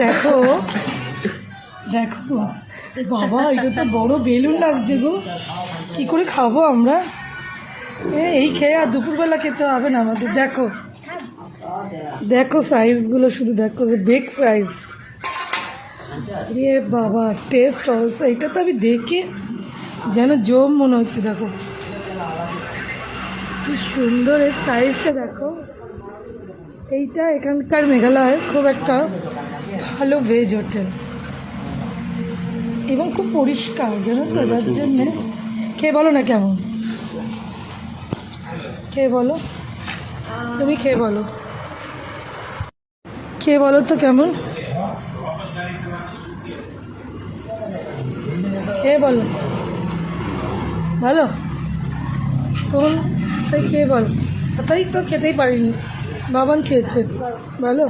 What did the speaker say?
দেখো দেখো বাবা, এটা তো বড় বেলুন লাগছে গো। কি করে খাবো আমরা? এই খেয়ে আর দুপুরবেলা খেতে হবে না আমাদের। দেখো দেখো সাইজগুলো, শুধু দেখো, বিগ সাইজ। এ বাবা, টেস্ট অলসো। এটা তো আমি দেখে যেন জম মনে হচ্ছে। দেখো কি সুন্দর এর সাইজটা দেখো। এইটা এখানকার মেঘালয়ের খুব একটা ভালো ভেজ হোটেল এবং খুব পরিষ্কার, জানো তো, যার জন্যে। খেয়ে বলো না কেমন, খেয়ে বলো, তুমি খেয়ে বলো, খেয়ে বলো তো কেমন, খেয়ে বলো। ভালো তখন তাই খেয়ে বলো। তাই তো খেতেই পারিনি, বাবান খেয়েছে। ভালো।